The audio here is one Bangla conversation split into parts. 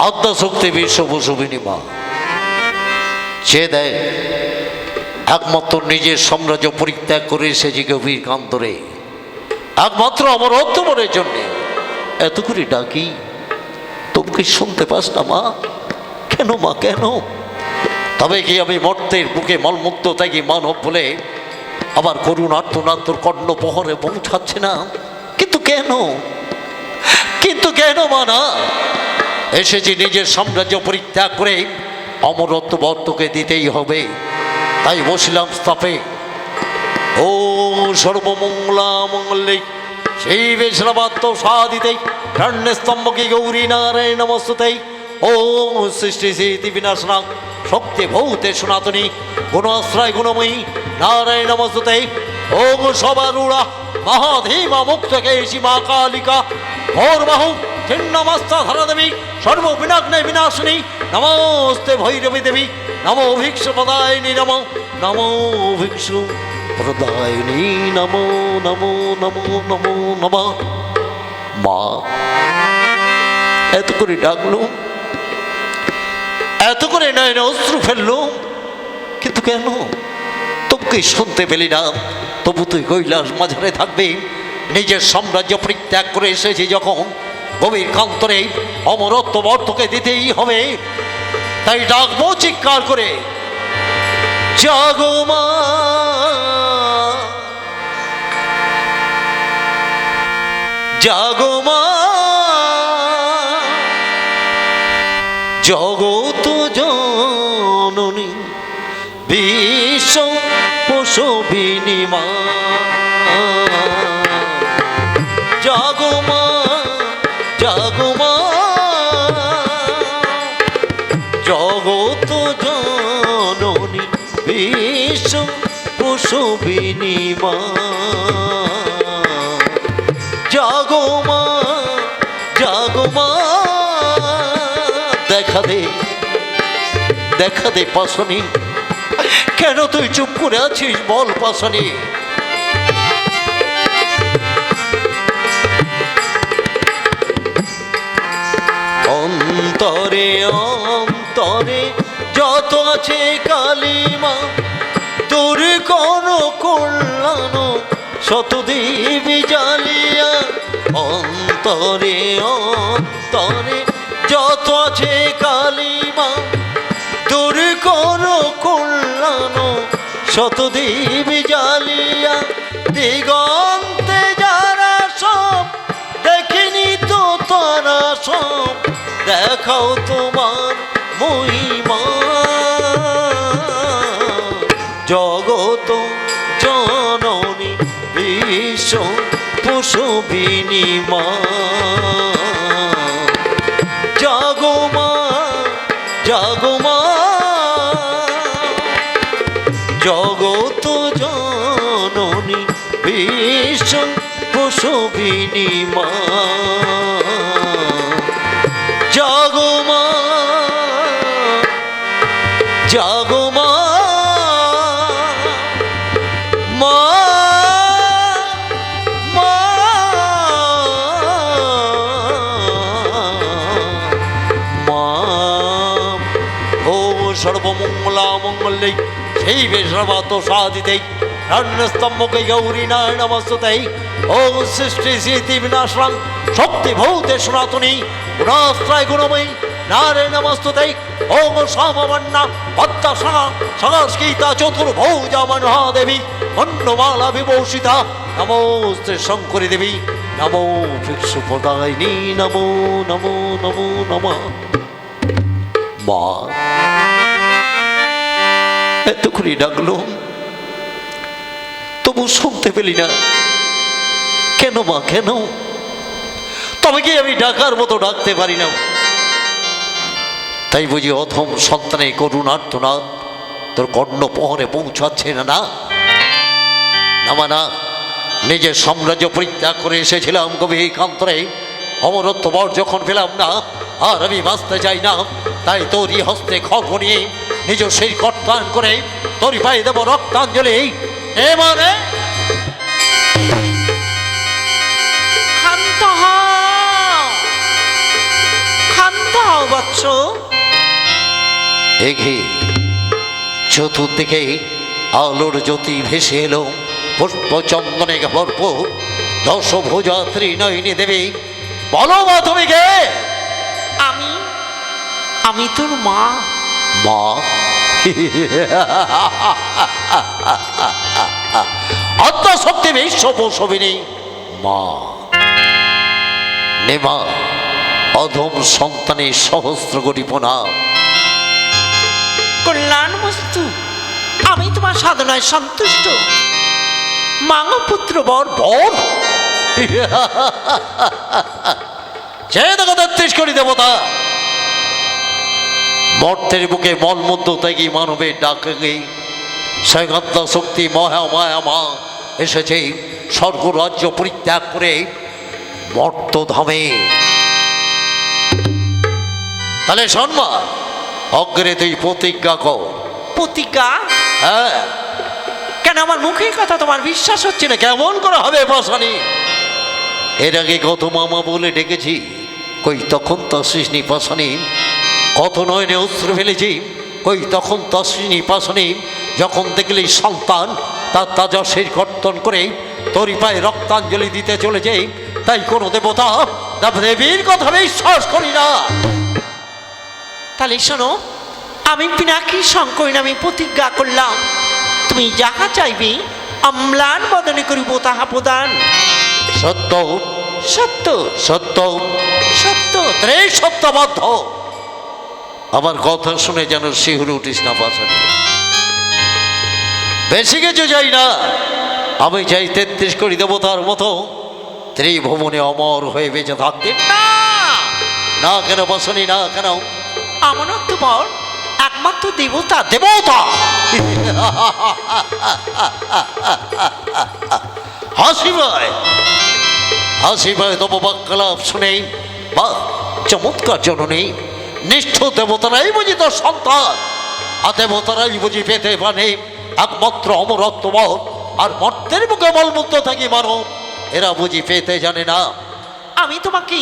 আদ্যা শক্তি বিশ্বভূষবিনী মা সে দেয় একমাত্র নিজের সাম্রাজ্য পরিত্যাগ করে এসেছে গভীর কান্তরে একমাত্র আমার অর্থমনের জন্যে। এত করে ডাকি তুমি কি শুনতে পাস না মা? কেন মা কেন? তবে কি আমি মর্তের বুকে মলমুক্ত ত্যাগী মানব বলে আবার করুণ আর্তনাদ তোর কর্ণপহরে পৌঁছাচ্ছে না? কিন্তু কেন, কিন্তু কেন মা? না এসেছি নিজের সাম্রাজ্য পরিত্যাগ করে অমরত্ব বর্তকে দিতেই হবে। তাই বসিলাম স্তপে। ও সর্বমঙ্গলা মঙ্গলিক সেই বেশরাবাত্য সাদিতেই স্তম্ভকে গৌরী নারায়ণ নমস্তুতেই। ও সৃষ্টি স্মৃতি বিনাশনা শক্তি ভৌতে সনাতনী গুণাশ্রয় গুণময়ী নারায়ণ নমস্তুতেই। ও সবারূঢ়া মহাধীমা মুক্তকে সীমা কালিকা ঘোরবাহু ছিন্নমস্তা ধরা দেবী সর্ববিনাগ্নে বিনাশিনী নমস্তে ভৈরবী দেবী নমো ভিক্ষু প্রদায়িনী নমো নমো ভিক্ষু প্রদায়িনী নমো নমো নমো নমো নমঃ। মা এত করে ডাকলুম, এত করে নয়নে অশ্রু ফেললুম, কিন্তু কেন? তোকে শুনতে পেলি না? তবু তুই কৈলাস মাঝারে থাকবে। নিজের সাম্রাজ্য পরিত্যাগ করে এসেছি যখন গভীর কান্তরে অমরত্ব বর্তকে দিতেই হবে। তাই ডাকবো চিৎকার করে, জাগো মা জাগো মা জগত জননী বিশ্ব প্রসবিনী মা। জাগো মা জাগো মা জগত জননী বিশ্ব প্রসবিনী মা। জাগো মা জাগো মা দেখা দে দেখা দে পাশানি। কেন তুই চুপ করে আছিস বল পাশানি? অন্তরে অন্তরে যত আছে কালিমা তোর কোন কল্যাণ শতদেবী জ্বালিয়া। অন্তরে অন্তরে যত আছে কালিমা তোর কোন কল্যাণ শতদেবী জ্বালিয়া। দিগন্তে যারা সব দেখিনি তো তারা সব দেখাও তোমার মহিমা। জগত জননী বিশ্ব প্রসবিনী মা। জাগো মা জাগো মা জগত জননী বিশ্ব প্রসবিনী মা। জাগো মা জাগো মা মা মা মা। ও সর্বমঙ্গলা মঙ্গলিক সেই বেশরাবাত সাদিতেই স্তম্ভকে গৌরী নারায়ণ নমস্তুতেই। ও সৃষ্টি স্মৃতি বিনাশনাং শক্তি ভৌতে সনাতনী গুণাশ্রয় গুণময়ী নারায়ণ নমস্তুতেই। ও সমবন্না পদ্মাসনা সংস্কৃতা চতুর্ভৌজা মহাদেবী মন্ডমালা বিভূষিতা নমস্তে শঙ্করী দেবী নমো ভিক্ষু প্রদায়িনী নমো নমো নমো নমঃ। মা এত করে ডাকলো তবু শুনতে পেলি না কেন মা কেন? তবে কি আমি ডাকার মতো ডাকতে পারি না? তাই বুঝি অথম সন্তানের করুণ আর্তনাদ তোর কর্ণপহরে পৌঁছাচ্ছে না? না না নিজের সাম্রাজ্য পরিত্যাগ করে এসেছিলাম গভীর কান্তরে। অমরত্ব বর যখন পেলাম না আর আমি বাঁচতে চাই না, তাই তোরই হস্তে খড়গ নিয়ে নিজ সেই কর্তান করে তোরই পায়ে দেব রক্তাঞ্জলি। এবারে ক্ষান্ত হও বৎস, আসো। এঘে চতুর্দিকে আলোর জ্যোতি ভেসে এলো, পুষ্প চন্দনে ভরপুর দশভুজা ত্রিনয়নী দেবী। বলো মা, তুমি কে? আমি আমি তোর মা। মা? আত্মশক্তি বিশ্বপোষবিনী মা। নেমা অধম সন্তানের সহস্র কোটি প্রণাম। কল্যাণ বস্তু, আমি তোমার সাধনায় সন্তুষ্ট। মাঙ্গ পুত্র বর বর সে দেখো ৩৩ কোটি দেবতা মর্তের বুকে মলমূত্র ত্যাগী মানবের ডাকে স্বয়ংত্ম শক্তি মহা মায়া মা এসেছে স্বর্গ রাজ্য পরিত্যাগ করে মর্তধামে। তাহলে শোনমা, অগ্রে তুই প্রতিজ্ঞা কর। প্রতিজ্ঞা? হ্যাঁ। কেন আমার মুখের কথা তোমার বিশ্বাস হচ্ছে না? কেমন করে হবে পাশানি? এর আগে কত মামা বলে ডেকেছি, কই তখন তসৃষ্ণী পাশানি। কত নয়নে অস্ত্র ফেলেছি, কই তখন তসৃষ্ণী পাশানি। যখন দেখলি সন্তান তার তাজা শির কর্তন করে তোরই পায়ে রক্তাঞ্জলি দিতে চলেছে, তাই কোনো দেবতা দেবীর কথা বিশ্বাস করি না। তাহলে শোনো, আমি পিনাকি শঙ্করী নামে প্রতিজ্ঞা করলাম, তুমি যাহা চাইবে অম্লান বদনে করিব তাহা প্রদান। সত্য সত্য সত্য সত্য সত্যবদ্ধ। আমার কথা শুনে যেন শিহুরে উঠিস না পাশানি। বেশি কিছু চাই না, আমি চাই ৩৩ কোটি দেবতার মতো ত্রিভুবনে অমর হয়ে বেঁচে থাকতে। না, না কেন পাশানি? না কেন? আমার তোমার একমাত্র দেবতা। দেবতা হাসি পায়, হাসি পায় তব বাক্যলাপ শুনে। বা চমৎকার জননী, নিষ্ঠ দেবতারাই বুঝি তোর সন্তান, আর দেবতারাই বুঝি পেতে পারে একমাত্র অমরত্ববধ। আর মর্তের মুখে মলমূত্র থাকি মানব, এরা বুঝি পেতে জানে না। আমি তোমাকে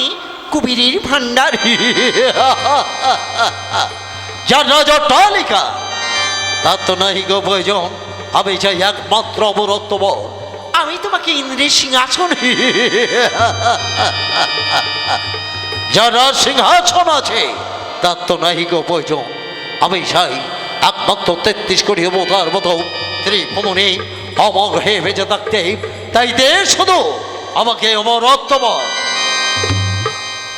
কুবিরের ভান্ডার, যার রাজটালিকা তার তো নাহি গো প্রয়োজন। আমি চাই একমাত্র অমরত্ববধ। আমি তোমাকে ইন্দ্রের সিংহাসন, যারা সিংহাসন আছে তার তো নাহি গো প্রয়োজন। আমি চাই একমাত্র ৩৩ কোটি দেবতার মতো ত্রিভুবনে অমর হয়ে বেঁচে থাকতে। তাই দে শুধু আমাকে অমরত্ববধ।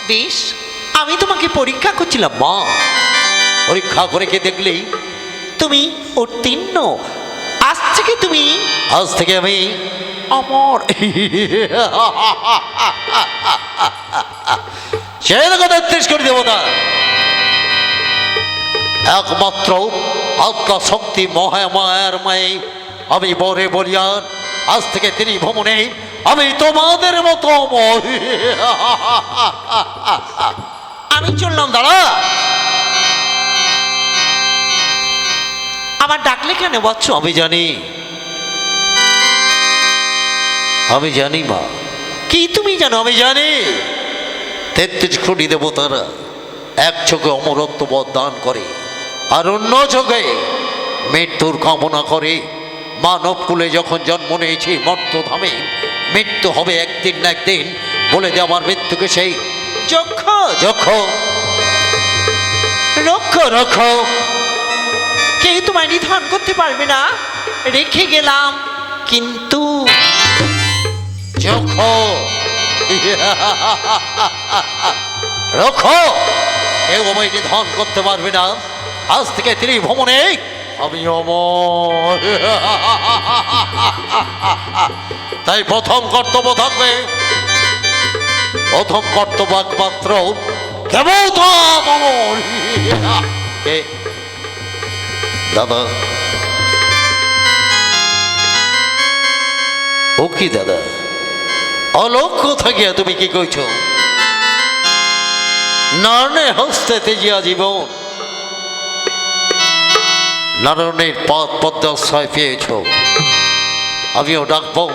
বেশ, আমি তোমাকে পরীক্ষা করছিলাম। মা, পরীক্ষা করে কে দেখলি? তুমি উত্তীর্ণ। আজ থেকে তুমি আজ থেকে আমি অমর। সে দেখো ৩৩ কোটি দেবতা একমাত্র আত্মা শক্তি মহামায়ার মায়ে আমি বরে বলিয়ান। আজ থেকে ত্রিভুবনে আমি তোমাদের মতো অমর। আমি চললাম। দাঁড়া, আমার ডাকলে কেন বৎস? আমি জানি, আমি জানি মা। কি তুমি জানো? আমি জানি ৩৩ কোটি দেবতারা এক চোখে অমরত্ববধ দান করে, আর অন্য চোখে মৃত্যুর কামনা করে। মানব কুলে যখন জন্ম নিয়েছি মর্তধামে, মৃত্যু হবে একদিন না একদিন। বলে দে আমার মৃত্যুকে সেই যক্ষ যক্ষ রক্ষ রক্ষ কেউ তোমায় নিধন করতে পারবে না। রেখে গেলাম কিন্তু যক্ষ রক্ষ কেউ আমায় নিধন করতে পারবে না। আজ থেকে ত্রিভুবনে আমি অমর। তাই প্রথম কর্তব্য থাকবে, প্রথম কর্তব্য একমাত্র দেবতা অমর। কে? দাদা। ও কি দাদা, অলক্ষ থাকিয়া তুমি কি কইছ? নারণে হস্তে তেজিয়া জীবন, নারায়ণের পথ পদ্মাশ্রয় পেয়েছ। আমিও ডাকবো,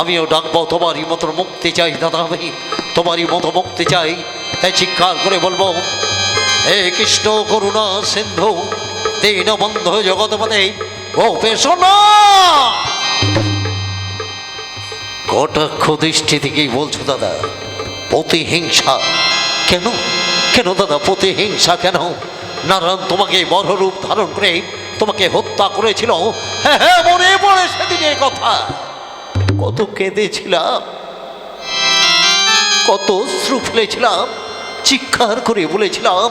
আমিও ডাকবো তোমারই মতো মুক্তি চাই দাদা। আমি তোমারই মতো মুক্তি চাই। তাই চিৎকার করে বলবো হে কৃষ্ণ করুণা সিন্ধু দীনবন্ধু জগৎপতে গোপেশ কটাক্ষ দৃষ্টি থেকেই বলছো দাদা প্রতিহিংসা কেন? কেন দাদা প্রতিহিংসা কেন? নারায়ণ তোমাকে বড় রূপ ধারণ করে তোমাকে হত্যা করেছিল। হ্যাঁ হ্যাঁ, মনে পড়ে সেদিনের কথা। কত কেঁদেছিলাম, কত অশ্রু ফেলেছিলাম, চিৎকার করে বলেছিলাম,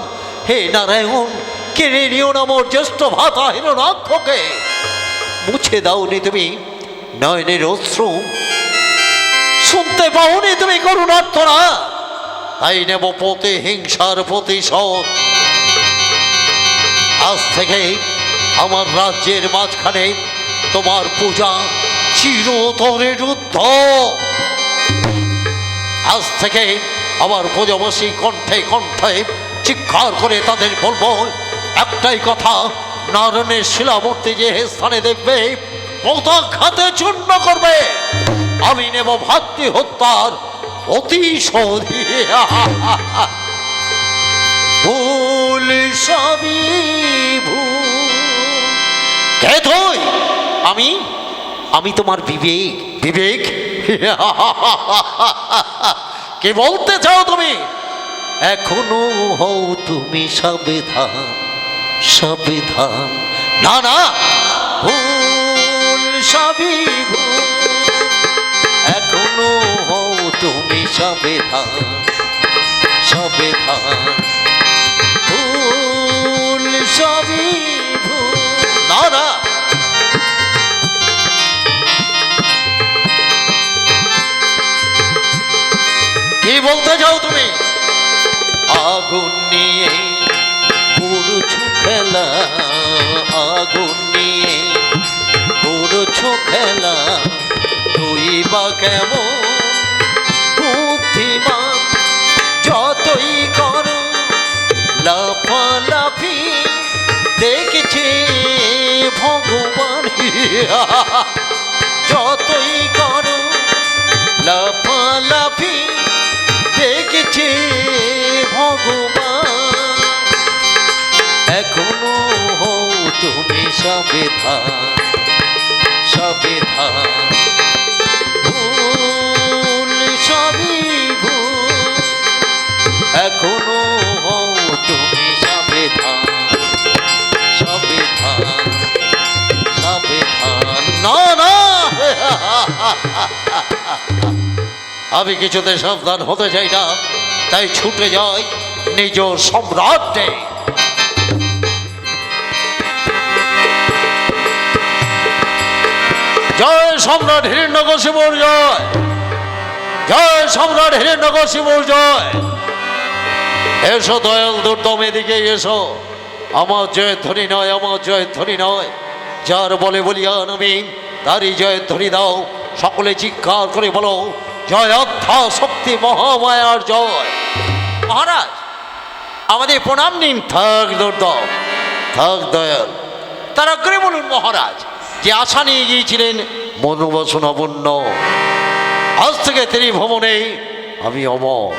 হে নারায়ণ কেড়ে নিও না মোর জ্যেষ্ঠ ভাতা হিরণাক্ষকে। মুছে দাওনি তুমি নয়নের অশ্রু, শুনতে পাওনি তুমি করুণার্থনা। তাই নেব প্রতিহিংসার প্রতিশোধ। আজ থেকে আমার রাজ্যের মাঝখানে তোমার পূজা চিরতরে রুদ্ধ। আজ থেকে আমার প্রজাবাসী কণ্ঠে কণ্ঠে চিৎকার করে তাদের বলবো একটাই কথা, নারায়ণের শিলামূর্তি যে স্থানে দেখবে পদাঘাতে চূর্ণ করবে। আমি নেব ভাতৃ হত্যার প্রতিশোধ। ভুল সবই ভুল। কে তুই? আমি তোমার বিবেক। বিবেক? কে বলতে চাও তুমি? এখনো হও তুমি সাবধান, সাবধান। না না, ভুল সবই ভুল। এখনো হও তুমি সাবধান, সাবধান। ভুল সবই ভুল। না না, কি বলতে চাও তুমি? আগুন নিয়ে করছো খেলা, আগুন নিয়ে করছো খেলা। তুই বা কেমন বুদ্ধিমান, যতই করো লাফালাফি দেখেছে ভগবান। যতই করো লাফালাফি দেখেছে ভগবান। এখনো হও তুমি সাবধান, সাবধান। ভুল সবই ভুল। এখনো হও তুমি সাবধান, সাবধান, সাবধান। না না, আমি কিছুতে সাবধান হতে চাই না, তাই ছুটে যাই নিজ সম্রাটে। জয় সম্রাট হিরণ্যকশিপুর জয়, জয় সম্রাট হিরণ্যকশিপুর জয়। এসো দয়াল দুর্দম, এদিকে এসো। আমার জয় ধ্বনি নয়, আমার জয় ধ্বনি নয়, যার বলে বলিয়ান আমি তারই জয় ধ্বনি দাও। সকলে চিৎকার করে বলো জয় অর্থা শক্তি মহামায়ার জয়। মহারাজ আমাদের প্রণাম নিন। থাক দুর্দম, থাক দয়াল। তার অগ্রে বলুন মহারাজ, যে আশা নিয়ে গিয়েছিলেন মনোবাসনাপূর্ণ, আজ থেকে ত্রিভুবনে আমি অমর।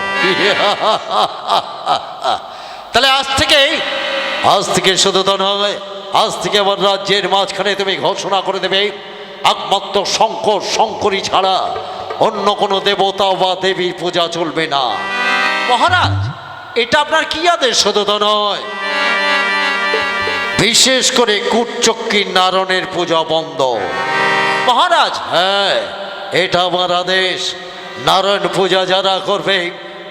তাহলে আজ থেকে শুধু তো নয়, আজ থেকে আমার রাজ্যের মাঝখানে তুমি ঘোষণা করে দেবে একমাত্র শঙ্কর, শঙ্করী ছাড়া অন্য কোনো দেবতা বা দেবীর পূজা চলবে না। মহারাজ এটা আপনার কি আদেশ? শুধু তো নয়, বিশেষ করে কুটচক্রী নারায়ণের পূজা বন্ধ। মহারাজ হ্যাঁ, এটা আমার আদেশ। নারায়ণ পূজা যারা করবে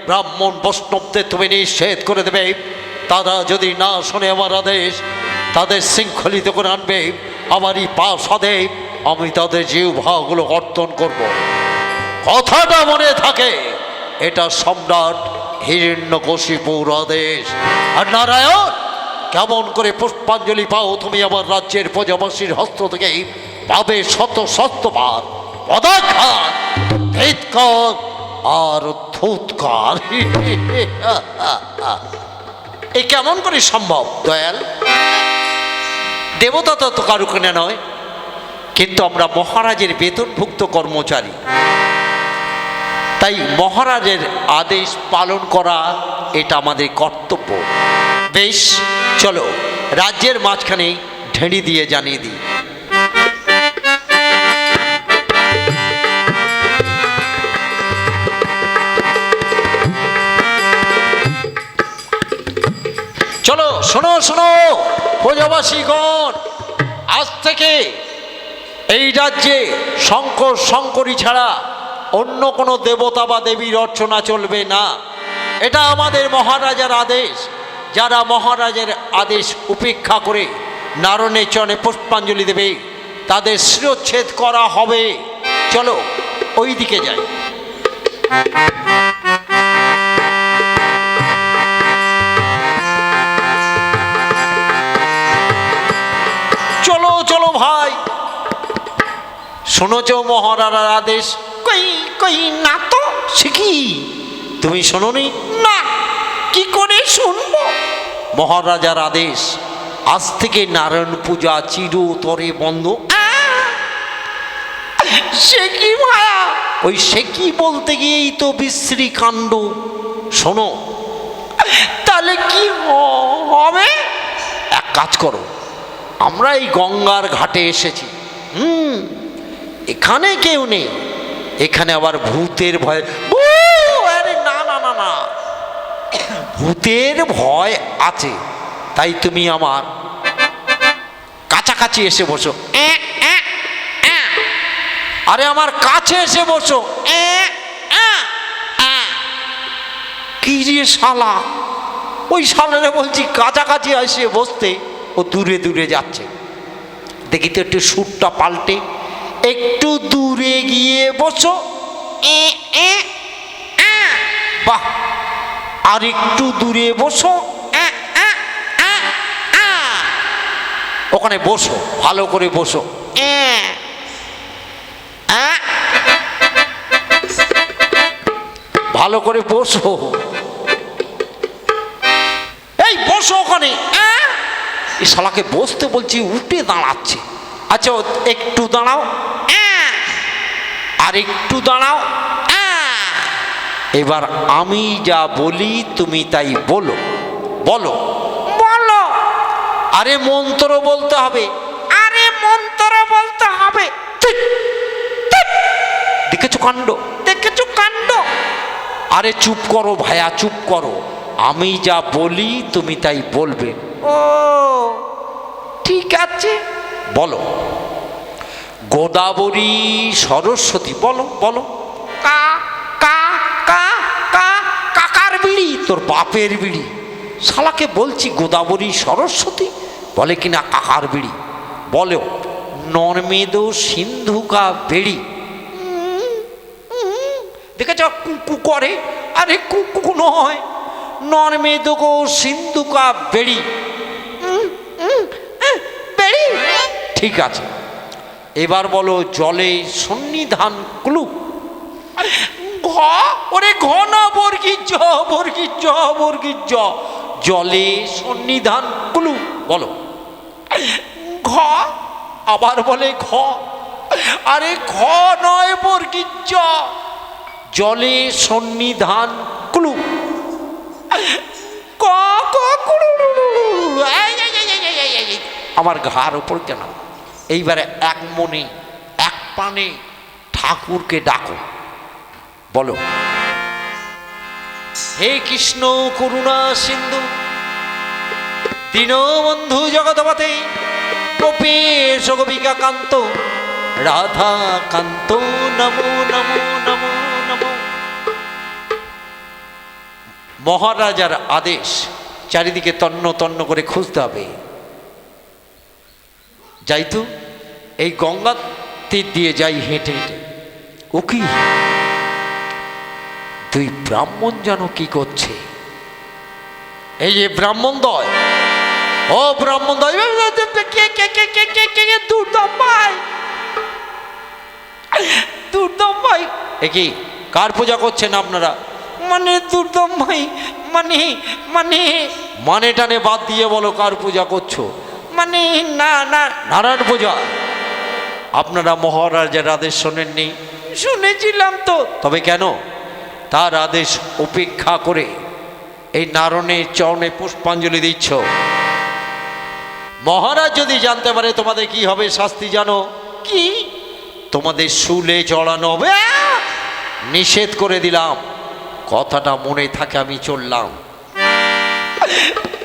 ব্রাহ্মণ বৈষ্ণবদের তুমি নিষেধ করে দেবে। তারা যদি না শোনে আমার আদেশ, তাদের শৃঙ্খলিত করে আনবে আমারই প্রাসাদে। আমি তাদের জিহ্বাগুলো কর্তন করব। কথাটা মনে থাকে, এটা সম্রাট হিরণ্যকশিপুর আদেশ। আর নারায়ণ, কেমন করে পুষ্পাঞ্জলি পাও তুমি আমার রাজ্যের প্রজাবাসীর হস্ত থেকে? পাবে শত শতবার পদাঘাত, ধিক্কার আর ধূৎকার। এই কেমন করে সম্ভব দয়াল? দেবতা তো কারুকনে নয়, কিন্তু আমরা মহারাজের বেতনভুক্ত কর্মচারী, তাই মহারাজের আদেশ পালন করা এটা আমাদের কর্তব্য। বেশ, চলো রাজ্যের মাঝখানে ঢেঁড়ি দিয়ে জানিয়ে দিই। চলো, শোনো শোনো প্রজাবাসীগণ, আজ থেকে এই রাজ্যে শঙ্কর শঙ্করী ছাড়া অন্য কোনো দেবতা বা দেবীর অর্চনা চলবে না। এটা আমাদের মহারাজার আদেশ। যারা মহারাজের আদেশ উপেক্ষা করে নারায়ণের চরণে পুষ্পাঞ্জলি দেবে তাদের শিরচ্ছেদ করা হবে। চলো ওই দিকে যাই। চলো চলো ভাই, শোনোছ মহারাজার আদেশ? কই কই না তো, সে কি তুমি শোনোনি? না, কি করে শুনবো? মহারাজার আদেশ, আজ থেকে নারায়ণ পূজা চিরতরে বন্ধ। সে কি মায়া? ওই সে কি বলতে গিয়েই তো বিশ্রী কাণ্ড। শোনো, তাহলে কি হবে? এক কাজ করো, আমরা এই গঙ্গার ঘাটে এসেছি, এখানে কেউ নেই, এখানে আবার ভূতের ভয়। আরে না না না না, ভূতের ভয় আছে, তাই তুমি আমার কাছাকাছি এসে বসো। আরে আমার কাছে এসে বসো। কি যে শালা, ওই শালারে বলছি কাছাকাছি এসে বসতে, ও দূরে দূরে যাচ্ছে। দেখি তো একটু সুরটা পাল্টে, একটু দূরে গিয়ে বসো। বাহ, আর একটু দূরে বসো। ওখানে বসো, ভালো করে বসো। ভালো করে বসো, এই বসো ওখানে। এই শালাকে বসতে বলছি, উঠে দাঁড়াচ্ছে। আচ্ছা একটু দাঁড়াও, আর একটু দাঁড়াও। এবার আমি যা বলি তুমি তাই বলো। বলো বলো। আরে মন্ত্র বলতে হবে। আরে মন্ত্র বলতে হবে। দেখেছো কাণ্ড, দেখেছো কাণ্ড। আরে চুপ করো ভাইয়া, চুপ করো। আমি যা বলি তুমি তাই বলবে। ও ঠিক আছে, বলো। গোদাবরী সরস্বতী। বলো বলো। কা কা কা কা কাকার বিড়ি, তোর বাপের বিড়ি। শালাকে বলছি গোদাবরী সরস্বতী, বলে কিনা কাকার বিড়ি। বলো নর্মেদ সিন্ধুকা বেড়ি। দেখেছ কুকু করে? আরে কুকু নয়, নর্মেদ গো সিন্ধুকা বেড়ি। বেড়ি ঠিক আছে। এবার বলো জলে সন্নিধান কুলু। ঘ, ওরে ঘ না বর্গী জ, বর্গী জ, বর্গী জ। জলে সন্নিধান কুলু। বলো ঘ, আবার বলে ঘ। আরে ঘ নয় বর্গী জ, জলে সন্নিধান কুলু। ক ক কুলু। আমার ঘাড় ওপর কেন? এইবারে এক মনে এক প্রাণে ঠাকুরকে ডাকো। বলো হে কৃষ্ণ করুণা সিন্ধু দীনবন্ধু জগৎপতে গোপেশ গোপিকা কান্ত রাধা কান্ত নমো নমো নমো নমো। মহারাজার আদেশ, চারিদিকে তন্ন তন্ন করে খুঁজতে হবে। যাই তো, এই গঙ্গা তীর দিয়ে যাই হেঁটে হেঁটে। ও কি, দুই ব্রাহ্মণ যেন কি করছে। এই যে ব্রাহ্মণ দয়, ও ব্রাহ্মণ দয়, দুর্দম ভাই, দুর্দম ভাই। এ কি, কার পূজা করছেন আপনারা? মানে দুর্দম ভাই, মানে মানে মানে টানে বাদ দিয়ে বলো কার পূজা করছো? মানে না না, নারায়ণ পূজা। আপনারা মহারাজার আদেশ শোনেননি? শুনেছিলাম তো। তবে কেন? তার আদেশ উপেক্ষা করে এই নারায়ণের চরণে পুষ্পাঞ্জলি দিচ্ছ। মহারাজ যদি জানতে পারে তোমাদের কি হবে শাস্তি জানো? কি? তোমাদের শুলে জড়ানো হবে। নিষেধ করে দিলাম, কথাটা মনে থাকে। আমি চললাম,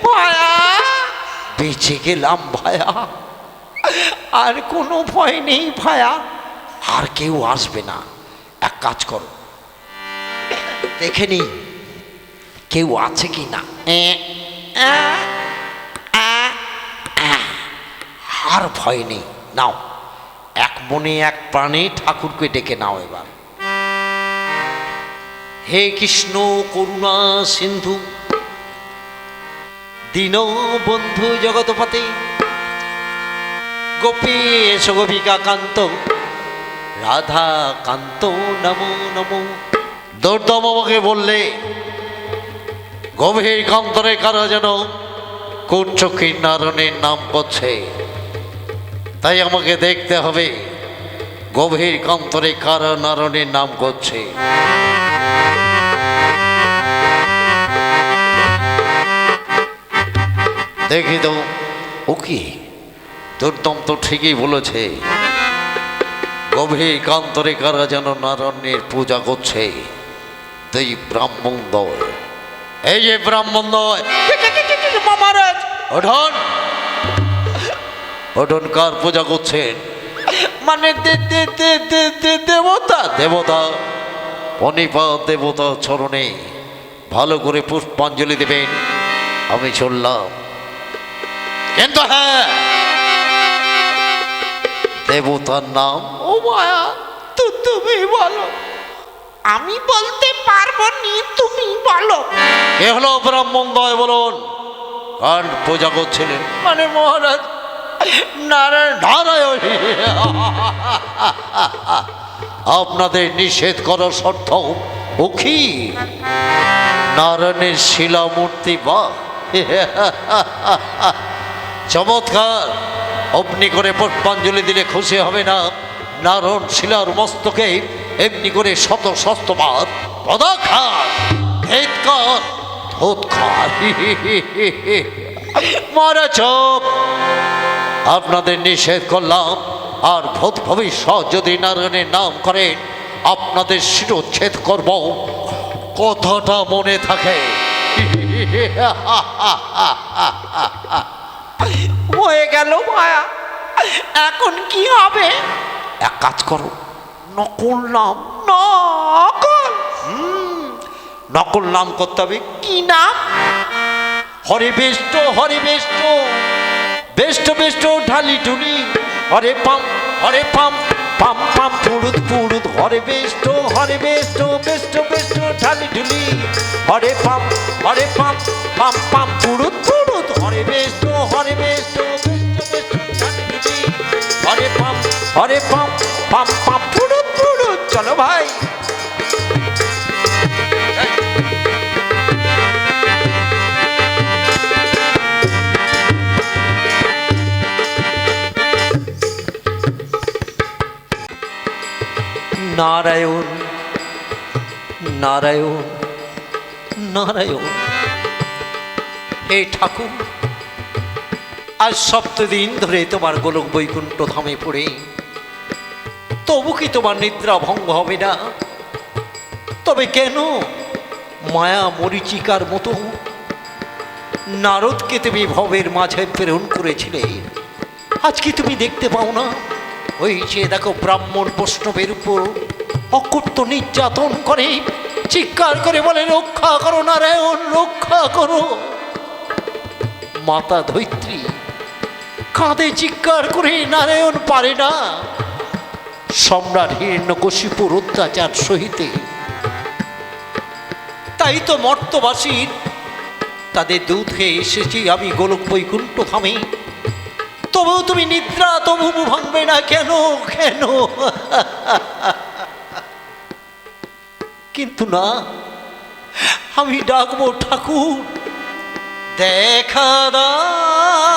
ভায়া, বেঁচে গেলাম ভায়া। আর কোনো ভয় নেই ভায়া। আর কেউ আসবে না। এক কাজ করো, দেখে নি কেউ আছে কি না। আর ভয় নেই। নাও, এক মনে এক প্রাণে ঠাকুরকে ডেকে নাও এবার। হে কৃষ্ণ করুণা সিন্ধু দীনবন্ধু জগৎপতে গোপীশ গোপিকা কান্ত রাধা কান্ত নমো নমো। দুর্দম আমাকে বললে গভীর কান্তরে কারা যেন কুচক্ষী নারায়ণের নাম করছে। তাই আমাকে দেখতে হবে গভীর কান্তরে কারা নারায়ণের নাম করছে। দেখি তো ও কি। দুর্দম তো ঠিকই বলেছে, গভীর কান্তরে কারা যেন নারায়ণের পূজা করছে। দুই ব্রাহ্মণদ্বয়, এই যে ব্রাহ্মণদ্বয়। মহারাজ, ওঠন ওঠন, কার পূজা করছেন? মানে দেবতা। দেবতা, অনিপাত দেবতা চরণে ভালো করে পুষ্পাঞ্জলি দেবেন। আমি চললাম, কিন্তু হ্যাঁ, দেবতার নাম ও মায়া, তুমি বলো। আমি বলতে পারবো নি, তুমি বলো। কে হলো ব্রাহ্মণদ্বয়? বলুন, কার পূজা করছিলেন? মানে মহারাজ, নারায়ণ। নারায়ণ। আপনাদের নিষেধ করার শর্ত ও কি? নারায়ণের শিলামূর্তি। বা চমৎকার। অমনি করে পুষ্পাঞ্জলি দিলে খুশি হবে না? নারায়ণ শিলার মস্তকে এমনি করে শত শস্তবার পদাঘাত, ভেদকার, ধোৎকার। মারা চোপ। আপনাদের নিষেধ করলাম। আর ভূত ভবিষ্যৎ যদি নারায়ণের নাম করেন, আপনাদের শিরোচ্ছেদ করব। কথাটা মনে থাকে। হয়ে গেল ভায়া, এখন কি হবে? এক কাজ করো, নকল নাম। নকল? নকল নাম করতে হবে। কি নাম? হরে বেষ্ট, হরে বেষ্ট, বেষ্ট বেষ্ট ঢালি ঢুলি, হরে পাম, হরে পাম, পাম পাম পুরুত পুরুত, হরে বেষ্ট, হরে বেষ্ট, বেষ্ট বেষ্ট ঢালি ঢুলি, হরে পাম, হরে পাম, পাম পাম পুরুত পুরুত, হরে বেষ্ট, হরে বেষ্ট, বেষ্ট বেষ্ট ঢালি ঢুলি, হরে পাম, হরে পাম, পাম পাম পুরুত পুরুত। চলো ভাই। নারায়ণ নারায়ণ নারায়ণ। হে ঠাকুর, আজ সপ্তদিন ধরে তোমার গোলক বৈকুণ্ঠ ধামে পড়ে, তবু কি তোমার নিদ্রা ভঙ্গ হবে না? তবে কেন মায়া মরিচিকার মতো নারদকে তুমি ভবের মাঝে প্রেরণ করেছিলে? আজ কি তুমি দেখতে পাও না? ওই যে দেখো, ব্রাহ্মণ বৈষ্ণবের উপর অকূর্ত নির্যাতন করে, চিৎকার করে বলে, রক্ষা করো নারায়ণ, রক্ষা করো। মাতা ধৈত্রী কাঁধে চিৎকার করে, নারায়ণ পারে না সম্রাট হিরণ্যকশিপুর অত্যাচার সহিতে। তাই তো মর্তবাসীর তাদের দুধ হয়ে এসেছি আমি গোলক বৈকুণ্ঠ ধামে। তবুও তুমি নিদ্রা তবু ভাঙবে না কেন? কেন? কিন্তু না, আমি ডাকবো, ঠাকুর দেখা দাও,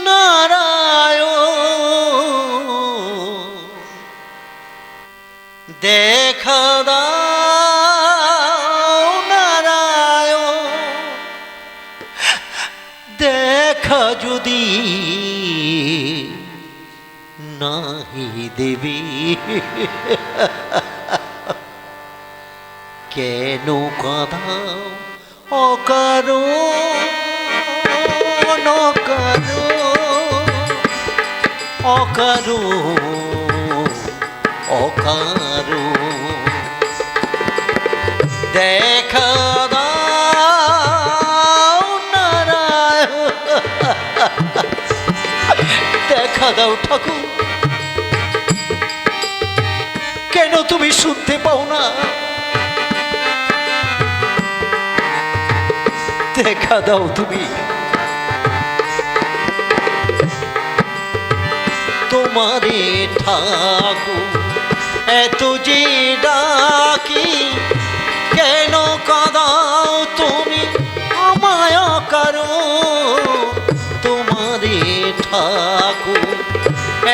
নারায়ণ দেখা দাও। দেবে কেন কাঁদাও অকারণ অকারণ দেখা দাও নারায়ণ দেখা দাও ঠাকুর কেন তুমি শুনতে পাও না দেখা দাও তুমি তোমারে ঠাকুর এত যে ডাকি কেন কাঁদাও তুমি আমায় কারণ তোমারে ঠাকুর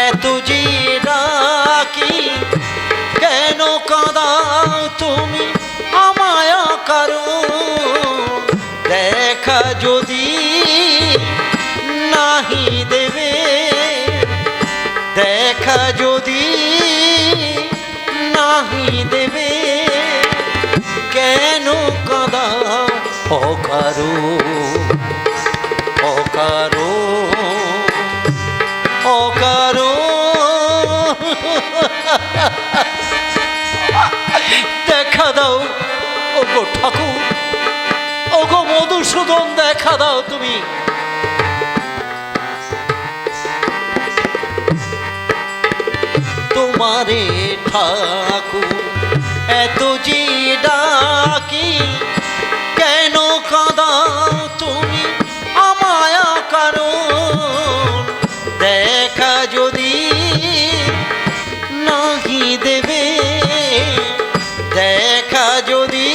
এত যে ডাকি কেন কাঁদাও তুমি আমায় কারণ দেখা যদি নাহি দেবে দেখা যদি নাহি দেবে কেন কাঁদাও অকারণ দেখা দাও ওগো ঠাকুর ওগো মধুসূদন দেখা দাও তুমি তোমারে ঠাকুর এত যে ডাকি কেন কাঁদাও তুমি আমায় কারণ দেখা যদি নাহি দেবে দেখা যদি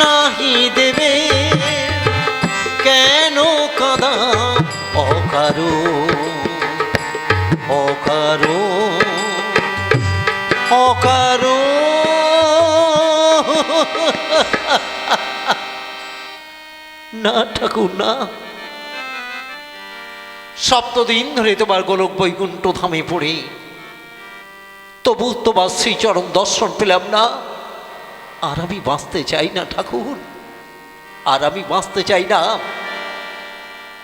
নাহি দেবে কেন কাঁদাও না ঠাকুর না সপ্তদিন ধরে তোমার গোলক বৈকুণ্ঠ ধামে পড়ে তবু তোমার শ্রীচরণ দর্শন পেলাম না আর আমি বাঁচতে চাই না ঠাকুর আর আমি বাঁচতে চাই না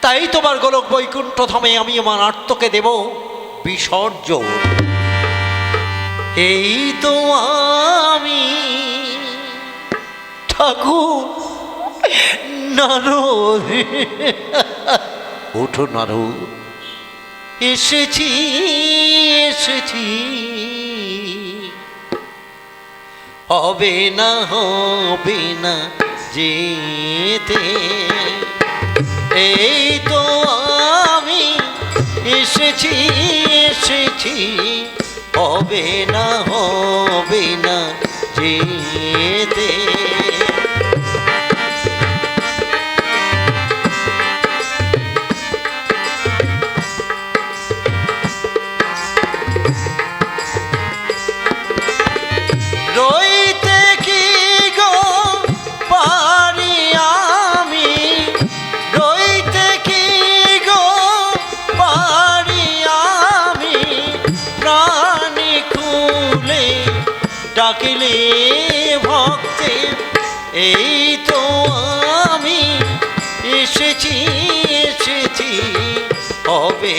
তাই তোমার গোলক বৈকুণ্ঠ ধামে আমি আমার আত্মকে দেব বিসর্জন এই তো আমি ঠাকুর নারদ ওঠো নারদ এসেছি হবে না যেতে এই তো আমি এসেছি হবে না যেতে রইতে কি গো পারি আমি রইতে কি গো পারি আমি প্রাণী খুলে ডাকিলে ভক্তে এই তো আমি এসেছি হবে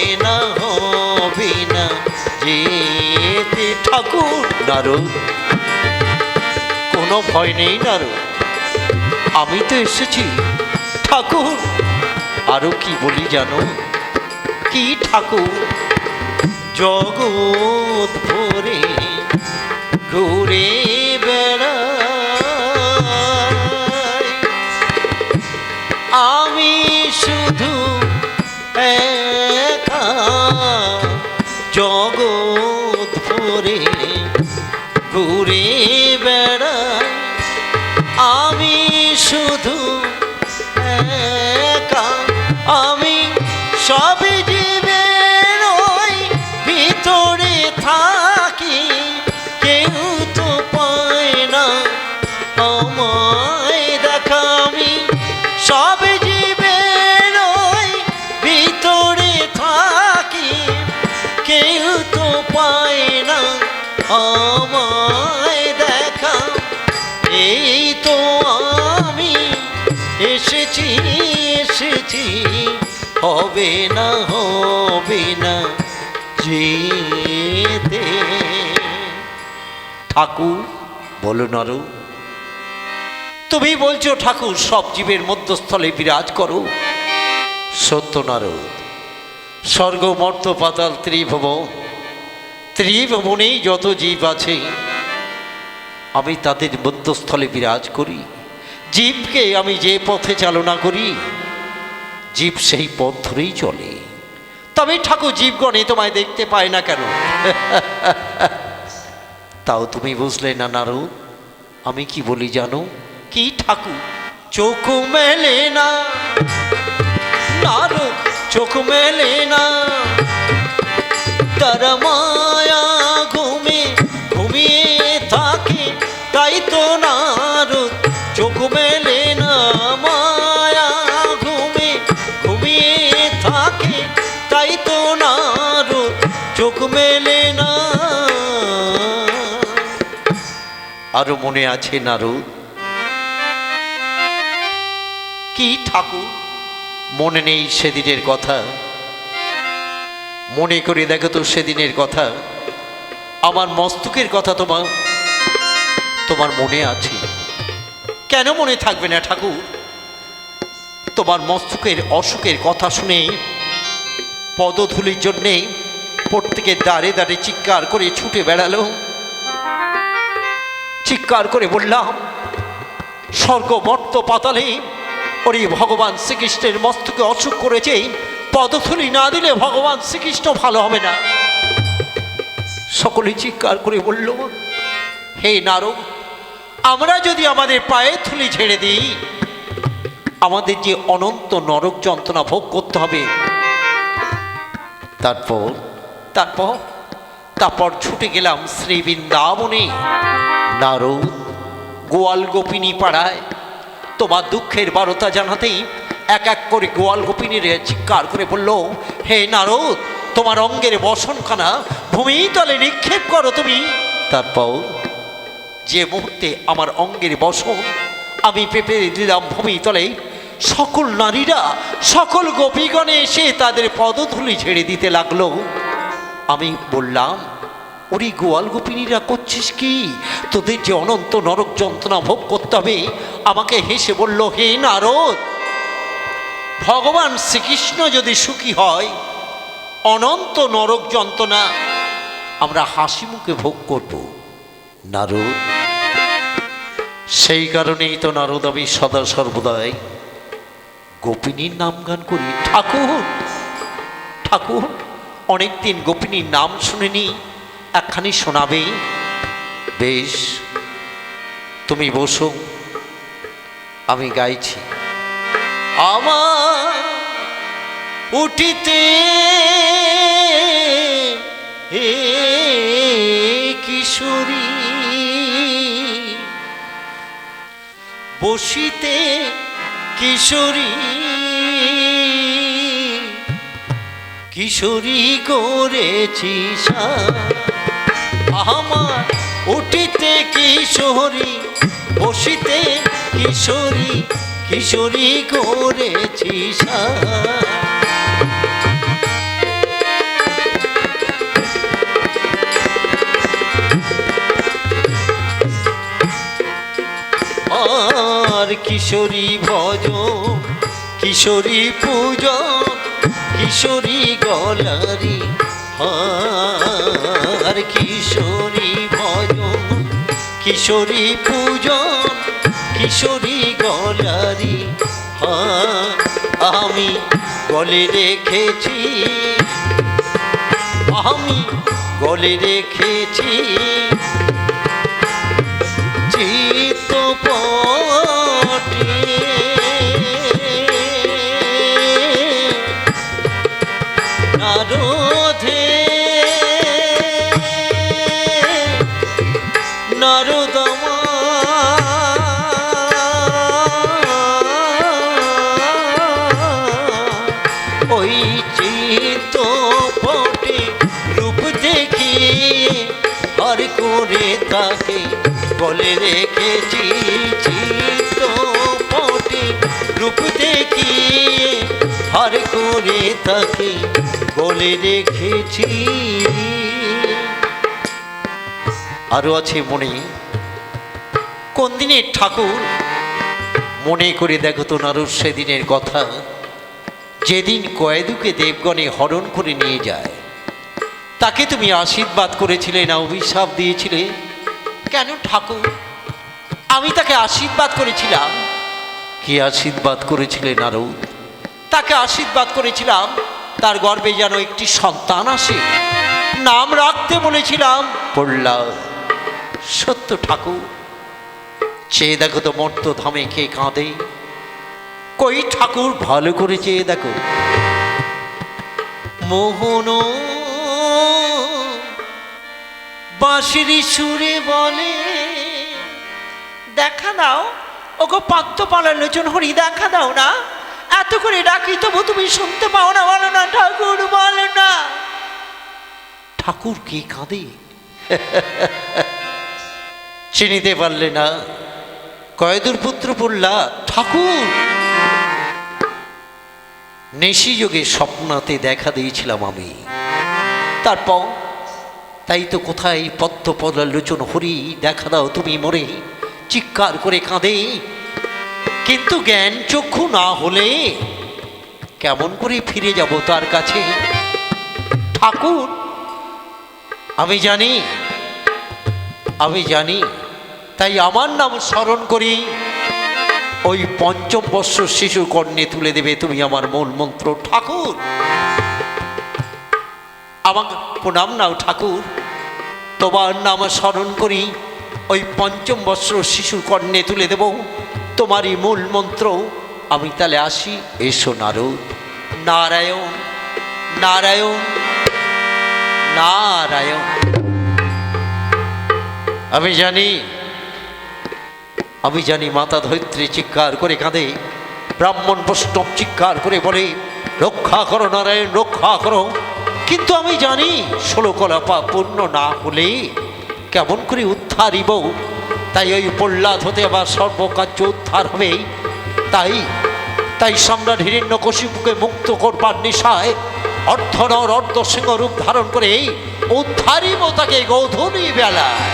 না যেতে ঠাকুর নারদ কোনো ভয় নেই নারদ আমি তো এসেছি ঠাকুর আরো কি বলি জানো কি ঠাকুর জগৎ ভরে ঘুরে বেড়াই আমি শুধু একা জগৎ ভরে ঘুরে বেড়াই আমি শুধু একা আমি সব জীবের ওই ভিতরে থাকি কেউ তো পায় না আমায় দেখা আমি সব জীবের ওই ভিতরে থাকি কেউ তো আমায় দেখা, এই তো আমি এসেছি এসেছি, হবে না যেতে। ঠাকুর, বলো নারদ। তুমি বলছো ঠাকুর সব জীবের মধ্যস্থলে বিরাজ করো। সত্য নারদ, স্বর্গ মর্ত পাতাল ত্রিভুবনেই যত জীব আছে আমি তাদের মধ্যস্থলে বিরাজ করি। জীবকে আমি যে পথে চালনা করি জীব সেই পথ ধরেই চলে। তবে ঠাকুর জীবগণে তোমায় দেখতে পায় না কেন? তাও তুমি বুঝলে না নারদ, আমি কি বলি জানো? কি ঠাকুর? চোখ মেলে না নারদ, চোখ মেলে না, তারা মায়া ঘুমিয়ে থাকে, তাই তো নারদ চোখ মেলে না, মায়া ঘুমিয়ে থাকে, তাই তো নারদ চোখ মেলে না। আরো মনে আছে নারদ? কি ঠাকুর? মনে নেই সেদিনের কথা? মনে করে দেখো তো সেদিনের কথা। আমার মস্তকের কথা তোমার মনে আছে? কেন মনে থাকবে না ঠাকুর? তোমার মস্তকের অসুখের কথা শুনে পদধূলির জন্যে প্রত্যেকের দ্বারে দ্বারে চিৎকার করে ছুটে বেড়ালো। চিৎকার করে বললাম, স্বর্গ মর্ত পাতালে ওরে ভগবান শ্রীকৃষ্ণের মস্তকে অসুখ করেছে, পদধূলি না দিলে ভগবান শ্রীকৃষ্ণ ভালো হবে না। সকলে চিৎকার করে বলল, হে নারদ, আমরা যদি আমাদের পায়ে থুলি ছেড়ে দিই আমাদের যে অনন্ত নরক যন্ত্রণা ভোগ করতে হবে। তারপর ছুটে গেলাম শ্রী বৃন্দাবনে। নারদ, গোয়াল গোপিনী পাড়ায় তোমার দুঃখের বারতা জানাতেই এক এক করে গোয়াল গোপিনীর চিৎকার করে বলল, হে নারদ, তোমার অঙ্গের বসনখানা ভূমিতলে নিক্ষেপ করো তুমি। তারপর যে মুহূর্তে আমার অঙ্গের বসন আমি পেপে দিলাম ভূমিতলে, সকল নারীরা, সকল গোপীগণে এসে তাদের পদধূলি ছেড়ে দিতে লাগলো। আমি বললাম, ওরে গোয়াল গোপিনীরা করছিস কি? তোদের যে অনন্ত নরক যন্ত্রণা ভোগ করতে হবে। আমাকে হেসে বলল, হে নারদ, ভগবান শ্রীকৃষ্ণ যদি সুখী হয় অনন্ত নরক যন্ত্রণা আমরা হাসি মুখে ভোগ করব। নারদ, সেই কারণেই তো নারদ আমি সদা সর্বদাই গোপিনীর নাম গান করি। ঠাকুর, অনেকদিন গোপিনীর নাম শুনিনি, একখানি শোনাবে? বেশ, তুমি বসো, আমি গাইছি। আমার উঠিতে হে কিশোরী, বসিতে কিশোরী, কিশোরী করেছি আমার উঠিতে কিশোরী, বসিতে কিশোরী, কিশোরী করেছি আর কিশোরী ভজন, কিশোরী পূজন, কিশোরী গলারি হার, কিশোরী ভজন, কিশোরী পূজন, কিশোরী গলারি হার, আমি গলে রেখেছি, আমি গলে রেখেছি চিত্তপটে নারদে, নারদমা ওই চিত্তপটে রূপ দেখিয়ে হর করে তাকে বলে রেখেছি চিত্রপটে রূপ দেখিয়ে হার করে তাকে বলে রেখেছি। আরো আছে মনে, কোন দিনের ঠাকুর মনে করে দেখো তো নারদ সেদিনের কথা, যেদিন কয়েদুকে দেবগণে হরণ করে নিয়ে যায়। তাকে তুমি আশীর্বাদ করেছিলে না অভিশাপ দিয়েছিলে? কেন ঠাকুর? আমি তাকে আশীর্বাদ করেছিলাম। কি আশীর্বাদ করেছিলে নারদ? তাকে আশীর্বাদ করেছিলাম তার গর্ভে যেন একটি সন্তান আসে, নাম রাখতে বলেছিলাম। পড়লাম সত্য ঠাকুর, চেয়ে দেখো তো মর্ত ধামে কে কাঁদে। কই ঠাকুর? ভালো করে চেয়ে দেখো। মোহন বাঁশিরি সুরে বলে, দেখা দাও ওগো পাত্রপালার লোচন হরি, দেখা দাও না। এত করে ডাকি তবু তুমি শুনতে পাও না, বলো না ঠাকুর, বলো না। ঠাকুর কি কাঁদে? চিনিতে পারলে না? কয়েদুর পুত্র পড়লা ঠাকুর। নেশি যোগে স্বপ্নাতে দেখা দিয়েছিলাম আমি। তারপর তাই তো কোথায় পদ্ম পদার লোচন হরি, দেখা দাও তুমি মরে, চিৎকার করে কাঁদে। কিন্তু জ্ঞান চক্ষু না হলে কেমন করে ফিরে যাব তার কাছে? ঠাকুর আমি জানি, আমি জানি, তাই আমার নাম স্মরণ করি। ওই পঞ্চম বৎসর শিশু কর্ণে তুলে দেবে তুমি আমার মূল মন্ত্র। ঠাকুর আমাকে প্রণাম নাও ঠাকুর, তোমার নাম স্মরণ করি। ওই পঞ্চম বৎসর শিশুর কর্ণে তুলে দেব তোমারই মূল মন্ত্র। আমি তাহলে আসি। এসো নারদ। নারায়ণ নারায়ণ নারায়ণ। আমি জানি, আমি জানি মাতা ধরিত্রী চিৎকার করে কাঁদে, ব্রাহ্মণ বৈষ্ণব চিৎকার করে বলে রক্ষা করো নারায়ণ, রক্ষা করো। কিন্তু আমি জানি 16 কলা পাপ পূর্ণ না হলে কেমন করে উদ্ধারিব। তাই ওই প্রহ্লাদ হতে আবার সর্বকার্য উদ্ধার হবে। তাই তাই সম্রাট হিরণ্যকশিপুকে মুক্ত করবার নেশায় অর্ধনর অর্ধ সিংহ রূপ ধারণ করে উদ্ধারিব তাকে গোধূলি বেলায়।